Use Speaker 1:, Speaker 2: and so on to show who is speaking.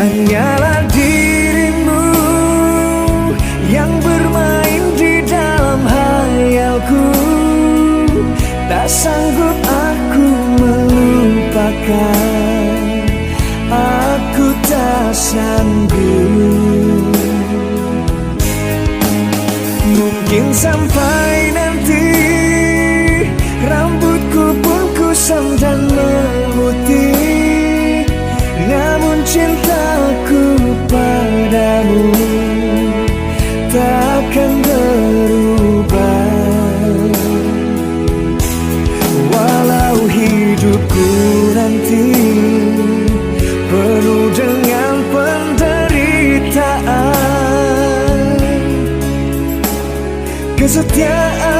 Speaker 1: Hanyalah dirimu yang bermain di dalam hayalku. Tak sanggup aku melupakan, aku tak sanggup. Mungkin sampai nanti rambutku pun kusam dan memutih, namun cintaku padamu takkan berubah. Walau hidupku nanti penuh dengan penderitaan, kesetiaan